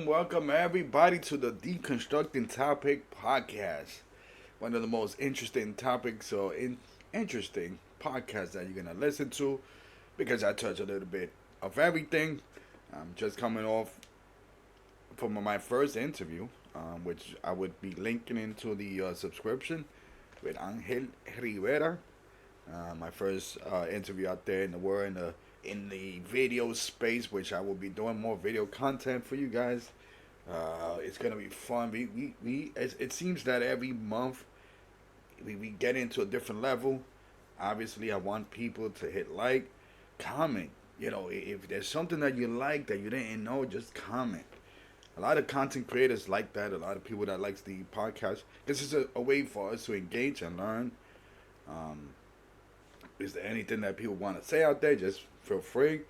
Welcome everybody to the Deconstructing Topic podcast. One of the most interesting topics or interesting podcasts that you're gonna listen to because I touch a little bit of everything. I'm just coming off from my first interview, which I would be linking into the subscription with Angel Rivera. My first interview out there in the world in the video space, which I will be doing more video content for you guys. It's gonna be fun. It seems that every month we get into a different level. Obviously, I want people to hit like, comment. If there's something that you like that you didn't know, just comment. A lot of content creators like that. A lot of people that likes the podcast. This is a way for us to engage and learn. Um, is there anything that people want to say out there? Just feel free.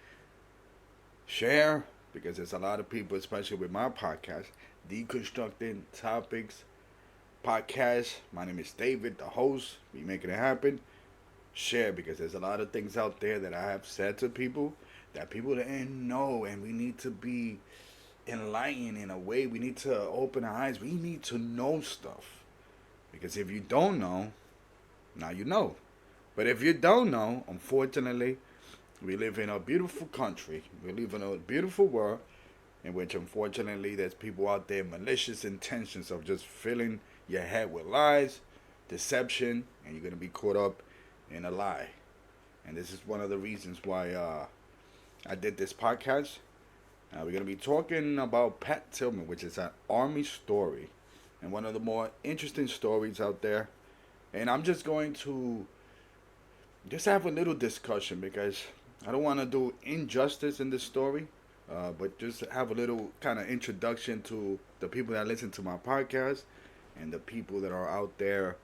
Share, because there's a lot of people, especially with my podcast, Deconstructing Topics podcast. My name is David, the host. We making it happen. Share, because there's a lot of things out there that I have said to people that people didn't know, and we need to be enlightened in a way. We need to open our eyes. We need to know stuff, because if you don't know, now you know. But if you don't know, unfortunately, we live in a beautiful country. We live in a beautiful world in which, unfortunately, there's people out there malicious intentions of just filling your head with lies, deception, and you're gonna be caught up in a lie. And this is one of the reasons why I did this podcast. We're gonna be talking about Pat Tillman, which is an army story, and one of the more interesting stories out there. And I'm just going to just have a little discussion because I don't want to do injustice in this story, but just have a little kind of introduction to the people that listen to my podcast and the people that are out there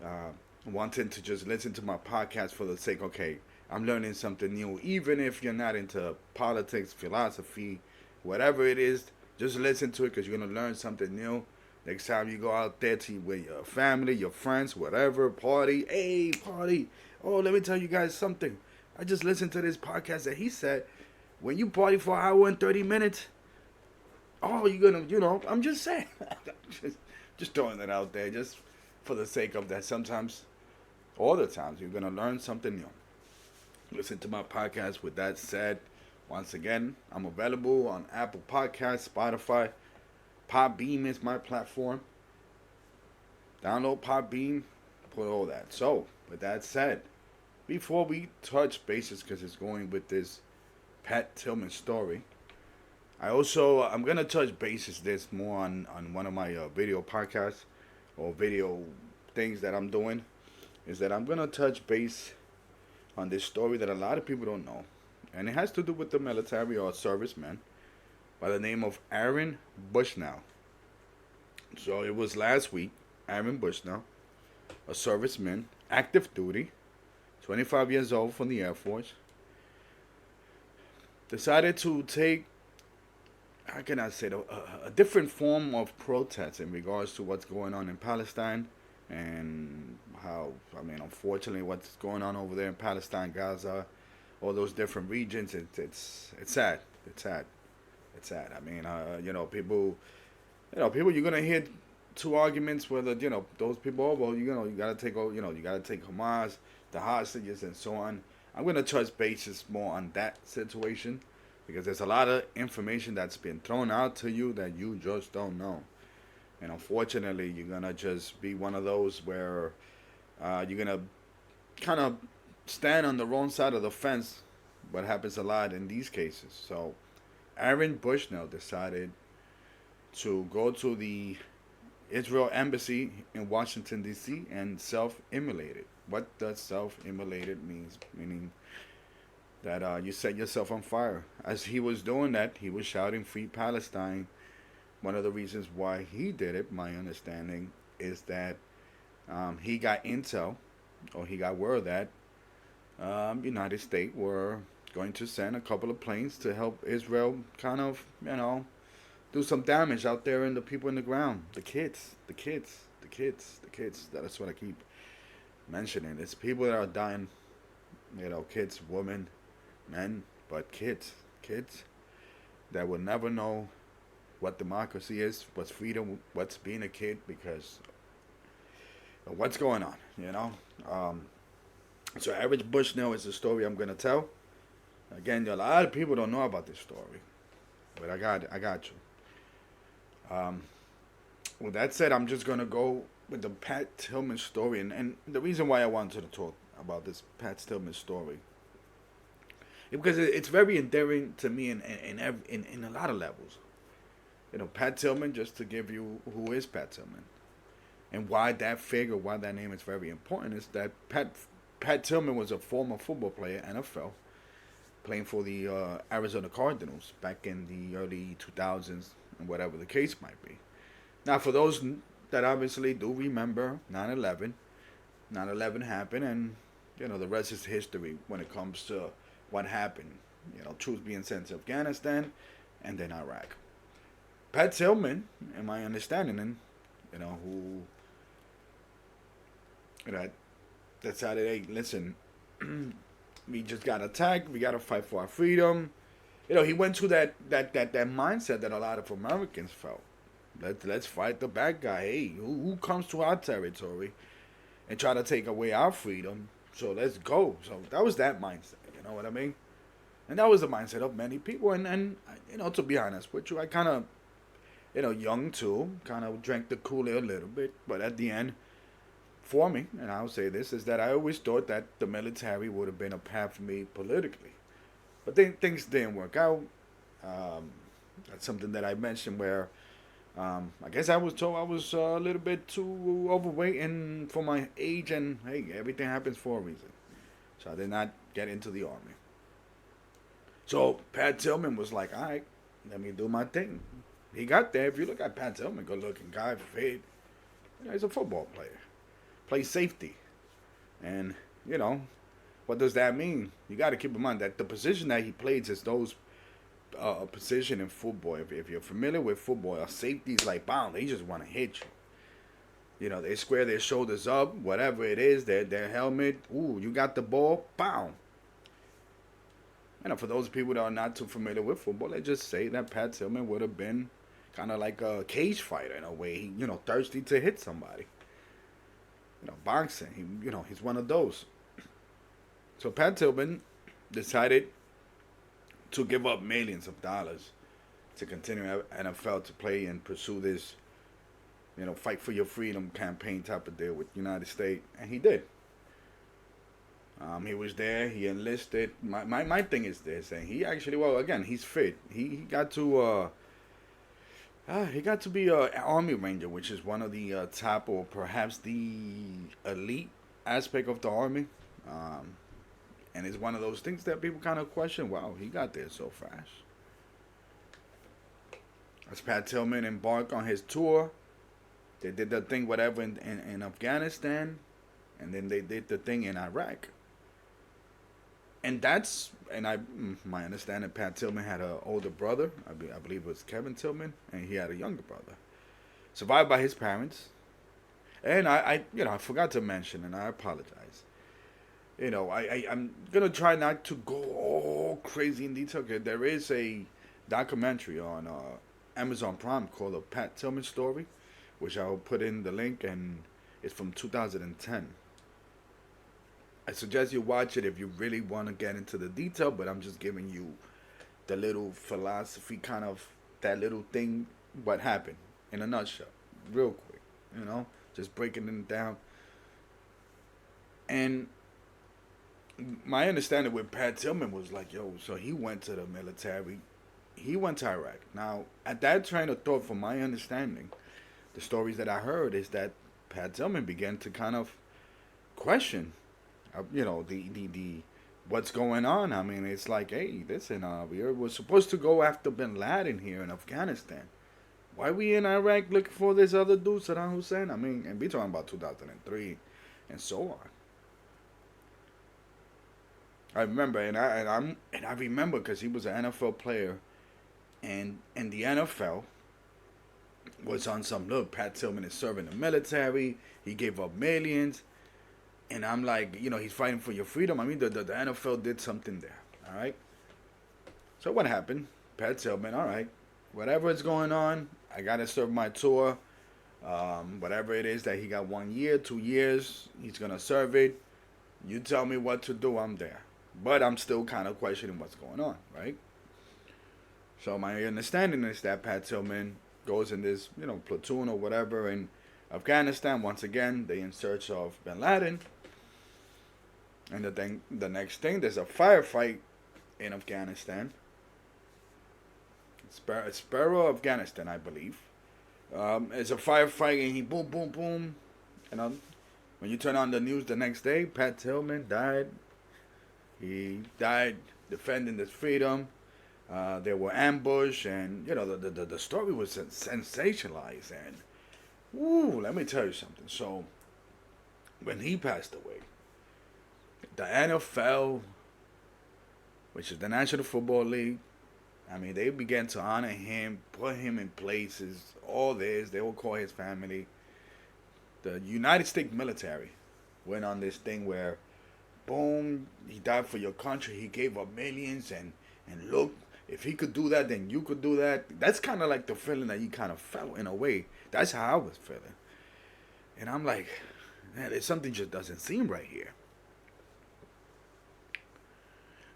uh, wanting to just listen to my podcast for the sake, okay, I'm learning something new. Even if you're not into politics, philosophy, whatever it is, just listen to it because you're going to learn something new. Next time you go out there with your family, your friends, whatever, party, hey, party. Oh, let me tell you guys something. I just listened to this podcast that he said, when you party for an hour and 30 minutes, oh, you're going to, I'm just saying. just throwing it out there just for the sake of that. Sometimes, all the times, you're going to learn something new. Listen to my podcast. With that said, once again, I'm available on Apple Podcasts, Spotify. Podbeam is my platform. Download Podbeam, put all that. So, with that said, before we touch bases, because it's going with this Pat Tillman story, I'm gonna touch bases this more on one of my video podcasts or video things that I'm doing. Is that I'm gonna touch base on this story that a lot of people don't know, and it has to do with the military or servicemen by the name of Aaron Bushnell. So it was last week. Aaron Bushnell, a serviceman, active duty, 25 years old, from the Air Force, decided to take, how can I say, a different form of protest in regards to what's going on in Palestine and how, unfortunately, what's going on over there in Palestine, Gaza, all those different regions. It's sad. It's sad. It's sad. People, you're gonna hear two arguments whether those people. Oh, well, you gotta take, you gotta take Hamas, the hostages, and so on. I'm gonna touch bases more on that situation because there's a lot of information that's been thrown out to you that you just don't know, and unfortunately, you're gonna just be one of those where you're gonna kind of stand on the wrong side of the fence. What happens a lot in these cases. So, Aaron Bushnell decided to go to the Israel embassy in Washington D.C. and self-immolated. What does self-immolated means? Meaning that you set yourself on fire. As he was doing that, he was shouting "Free Palestine." One of the reasons why he did it, my understanding, is that he got intel, or he got word that United States were going to send a couple of planes to help Israel kind of, do some damage out there in the people in the ground. The kids, the kids, the kids, the kids. That's what I keep mentioning. It's people that are dying, kids, women, men, but kids, kids. that will never know what democracy is, what's freedom, what's being a kid, because of what's going on, you know. So Aaron Bushnell is the story I'm gonna tell. Again, a lot of people don't know about this story, but I got you. With that said, I'm just gonna go with the Pat Tillman story, and the reason why I wanted to talk about this Pat Tillman story because it's very endearing to me in a lot of levels. You know, Pat Tillman, just to give you who is Pat Tillman and why that figure, why that name is very important, is that Pat Tillman was a former football player, NFL, playing for the Arizona Cardinals back in the early 2000s, and whatever the case might be. Now, for those that obviously do remember 9/11, 9/11 happened, and you know the rest is history when it comes to what happened. You know, troops being sent to Afghanistan, and then Iraq. Pat Tillman, in my understanding, and you know who, that decided, hey, listen, we just got attacked. We got to fight for our freedom. You know, he went to that mindset that a lot of Americans felt. Let's fight the bad guy. Hey, who comes to our territory and try to take away our freedom? So let's go. So that was that mindset. You know what I mean? And that was the mindset of many people. And you know, to be honest with you, I kind of, you know, young too, kind of drank the Kool-Aid a little bit. But at the end, for me, and I'll say this, is that I always thought that the military would have been a path for me politically. But then things didn't work out. That's something that I mentioned where I guess I was told I was a little bit too overweight and for my age, and hey, everything happens for a reason. So I did not get into the army. So Pat Tillman was like, all right, let me do my thing. He got there. If you look at Pat Tillman, good looking guy, fit. You know, he's a football player. Plays safety. And, you know, what does that mean? You got to keep in mind that the position that he plays is those position in football. If you're familiar with football, a safety is like, bam, they just want to hit you. You know, they square their shoulders up, whatever it is, their helmet. Ooh, you got the ball, bam. You know, for those people that are not too familiar with football, let's just say that Pat Tillman would have been kind of like a cage fighter in a way. He, you know, thirsty to hit somebody. You know, boxing. He, you know, he's one of those. So Pat Tillman decided to give up millions of dollars to continue NFL to play and pursue this, you know, fight for your freedom campaign type of deal with the United States, and he did. He was there. He enlisted. My thing is this, and he actually, well, again, he's fit. He got to be an Army Ranger, which is one of the top or perhaps the elite aspect of the Army. And it's one of those things that people kind of question, wow, he got there so fast. As Pat Tillman embarked on his tour, they did the thing, whatever, in Afghanistan, and then they did the thing in Iraq. And my understanding, Pat Tillman had an older brother, I believe it was Kevin Tillman, and he had a younger brother. Survived by his parents. And I forgot to mention, and I apologize. You know, I'm going to try not to go all crazy in detail. There is a documentary on Amazon Prime called The Pat Tillman Story, which I will put in the link, and it's from 2010. I suggest you watch it if you really want to get into the detail, but I'm just giving you the little philosophy, kind of that little thing, what happened in a nutshell, real quick, you know, just breaking it down. And my understanding with Pat Tillman was like, yo, so he went to the military. He went to Iraq. Now, at that train of thought, from my understanding, the stories that I heard is that Pat Tillman began to kind of question, you know, the what's going on. I mean, it's like, hey, listen, we were supposed to go after Bin Laden here in Afghanistan. Why we in Iraq looking for this other dude, Saddam Hussein? I mean, and we talking about 2003 and so on. I remember, and I remember because he was an NFL player, and the NFL was on some look. Pat Tillman is serving the military. He gave up millions, and I'm like, you know, he's fighting for your freedom. I mean, the NFL did something there. All right. So what happened? Pat Tillman, all right, whatever is going on, I gotta serve my tour. Whatever it is that he got 1 year, 2 years, he's gonna serve it. You tell me what to do, I'm there. But I'm still kind of questioning what's going on, right? So my understanding is that Pat Tillman goes in this, platoon or whatever in Afghanistan. Once again, they in search of Bin Laden. And the next thing, there's a firefight in Afghanistan. Sparrow, Afghanistan, I believe. It's a firefight, and he boom, boom, boom. When you turn on the news the next day, Pat Tillman died. He died defending his freedom. There were ambush, and the story was sensationalized. And let me tell you something. So when he passed away, the NFL, which is the National Football League, I mean, they began to honor him, put him in places, all this. They will call his family. The United States military went on this thing where, boom, he died for your country. He gave up millions, and look, if he could do that, then you could do that. That's kind of like the feeling that you kind of felt in a way. That's how I was feeling. And I'm like, man, there's something just doesn't seem right here.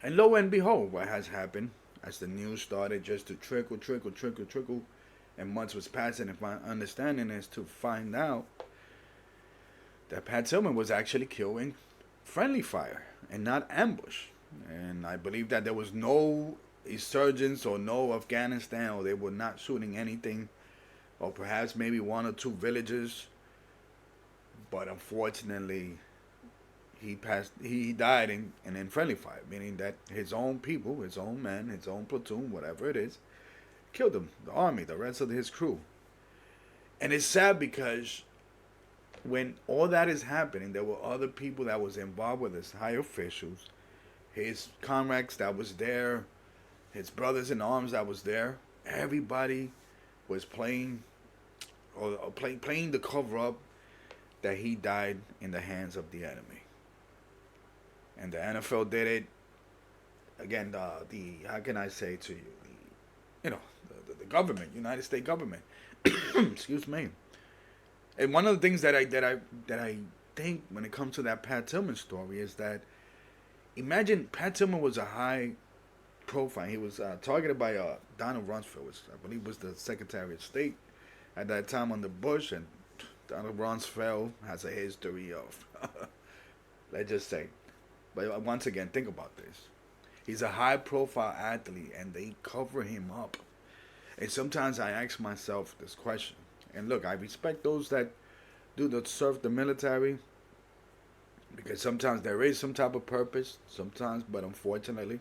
And lo and behold, what has happened as the news started just to trickle, and months was passing, and my understanding is to find out that Pat Tillman was actually killed in friendly fire and not ambush. And I believe that there was no insurgents or no Afghanistan, or they were not shooting anything, or perhaps maybe 1 or 2 villages. But unfortunately, he died in friendly fire, meaning that his own people, his own men, his own platoon, whatever it is, killed him, the army, the rest of his crew. And it's sad because when all that is happening, there were other people that was involved with his high officials, his comrades that was there, his brothers in arms that was there. Everybody was playing the cover up that he died in the hands of the enemy. And the NFL did it again. The how can I say to you, the government, United States government. Excuse me. And one of the things that I think when it comes to that Pat Tillman story is that, imagine Pat Tillman was a high profile. He was targeted by Donald Rumsfeld, which I believe was the Secretary of State at that time under Bush, and Donald Rumsfeld has a history of, let's just say. But once again, think about this. He's a high-profile athlete, and they cover him up. And sometimes I ask myself this question. And look, I respect those that do not serve the military, because sometimes there is some type of purpose, sometimes, but unfortunately,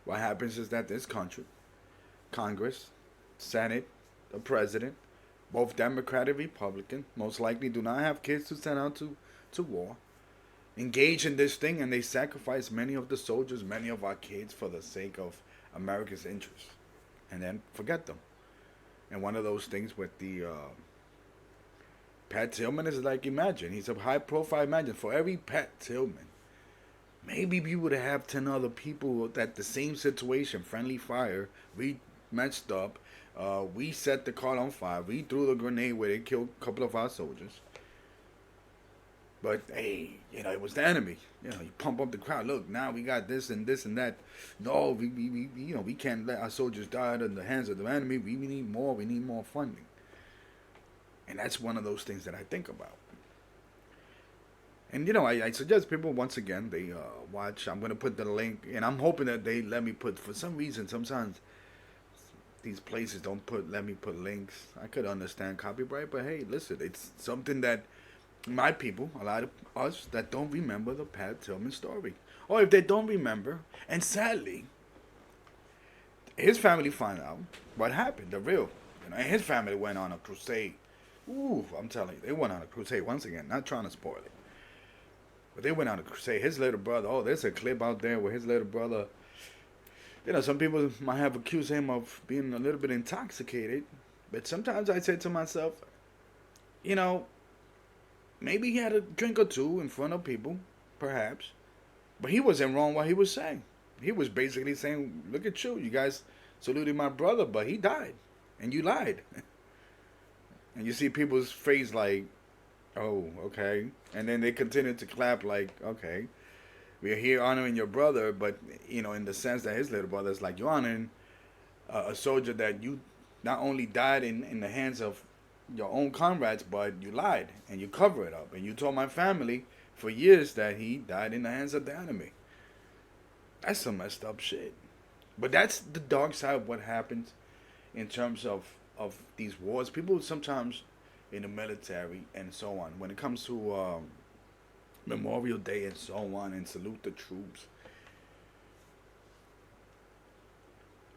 what happens is that this country, Congress, Senate, the President, both Democrat and Republican, most likely do not have kids to send out to war, engage in this thing, and they sacrifice many of the soldiers, many of our kids, for the sake of America's interests, and then forget them. And one of those things with the Pat Tillman is like, imagine, he's a high profile. Imagine, for every Pat Tillman, maybe we would have 10 other people that the same situation, friendly fire, we matched up, we set the car on fire, we threw the grenade where they killed a couple of our soldiers. But hey, it was the enemy. You pump up the crowd. Look, now we got this and that. No, we can't let our soldiers die in the hands of the enemy. We need more. We need more funding. And that's one of those things that I think about. And I suggest people, once again, they watch. I'm gonna put the link, and I'm hoping that they let me put. For some reason, sometimes these places don't let me put links. I could understand copyright, but hey, listen, it's something that my people, a lot of us that don't remember the Pat Tillman story. Or if they don't remember, and sadly, his family found out what happened, the real. And his family went on a crusade. Ooh, I'm telling you, they went on a crusade. Once again, not trying to spoil it. But they went on a crusade. His little brother, there's a clip out there where his little brother, some people might have accused him of being a little bit intoxicated. But sometimes I say to myself, maybe he had a drink or two in front of people, perhaps. But he wasn't wrong what he was saying. He was basically saying, look at you guys saluting my brother, but he died, and you lied. And you see people's face like, oh, okay. And then they continue to clap like, okay, we're here honoring your brother, but, in the sense that his little brother is like, you're honoring a soldier that you not only died in the hands of your own comrades, but you lied and you cover it up. And you told my family for years that he died in the hands of the enemy. That's some messed up shit. But that's the dark side of what happens in terms of these wars. People sometimes in the military and so on, when it comes to Memorial Day and so on, and salute the troops.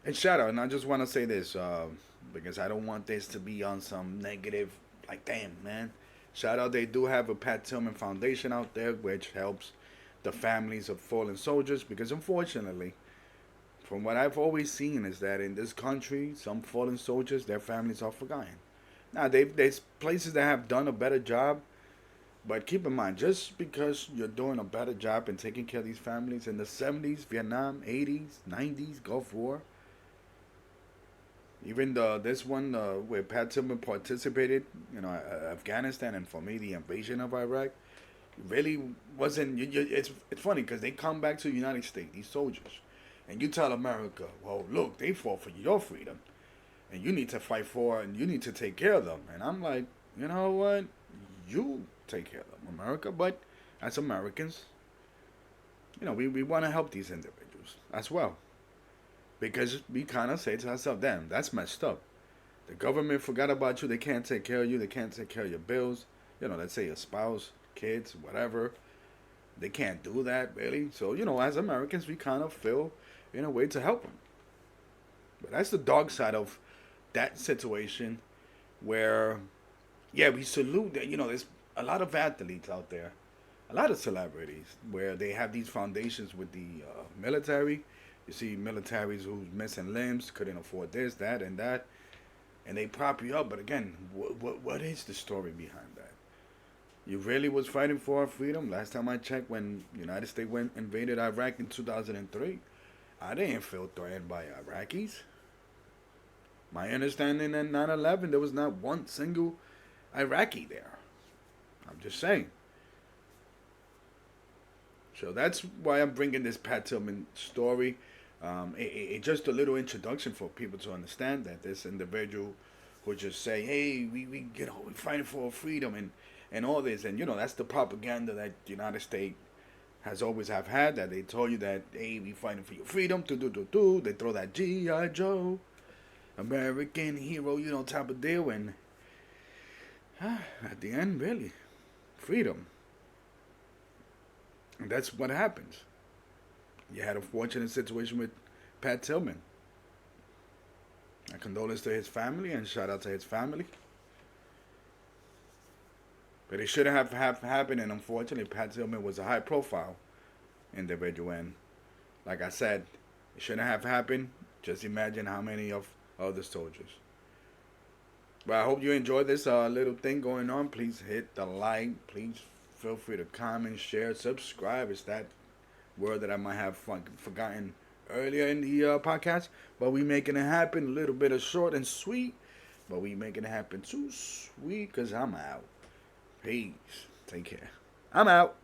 And shout out, and I just want to say this, because I don't want this to be on some negative, like, damn, man. Shout out, they do have a Pat Tillman Foundation out there, which helps the families of fallen soldiers, because unfortunately, from what I've always seen is that in this country, some fallen soldiers, their families are forgotten. Now, there's places that have done a better job, but keep in mind, just because you're doing a better job in taking care of these families in the 70s, Vietnam, 80s, 90s, Gulf War, even this one where Pat Tillman participated, Afghanistan, and for me, the invasion of Iraq, really wasn't. It's funny because they come back to the United States, these soldiers, and you tell America, well, look, they fought for your freedom, and you need to fight for, and you need to take care of them. And I'm like, you know what? You take care of them, America. But as Americans, we want to help these individuals as well. Because we kind of say to ourselves, damn, that's messed up. The government forgot about you. They can't take care of you. They can't take care of your bills. Let's say your spouse, kids, whatever. They can't do that, really. So, as Americans, we kind of feel in a way to help them. But that's the dark side of that situation where, yeah, we salute that. There's a lot of athletes out there, a lot of celebrities, where they have these foundations with the military. You see militaries who's missing limbs, couldn't afford this, that, and that, and they prop you up. But again, what is the story behind that? You really was fighting for our freedom? Last time I checked, when the United States invaded Iraq in 2003, I didn't feel threatened by Iraqis. My understanding in 9/11, there was not one single Iraqi there. I'm just saying. So that's why I'm bringing this Pat Tillman story. Just a little introduction for people to understand that this individual would just say, hey, we're fighting for freedom and all this. And, that's the propaganda that the United States has always had, that they told you that, hey, we fighting for your freedom, They throw that G.I. Joe, American hero, type of deal. And at the end, really, freedom. And that's what happens. You had a fortunate situation with Pat Tillman. My condolence to his family, and shout out to his family. But it shouldn't have happened, and unfortunately, Pat Tillman was a high-profile individual, and like I said, it shouldn't have happened. Just imagine how many of other soldiers. But I hope you enjoyed this little thing going on. Please hit the like. Please feel free to comment, share, subscribe. It's that word that I might have forgotten earlier in the podcast. But we making it happen. A little bit of short and sweet. But we making it happen too sweet because I'm out. Peace. Take care. I'm out.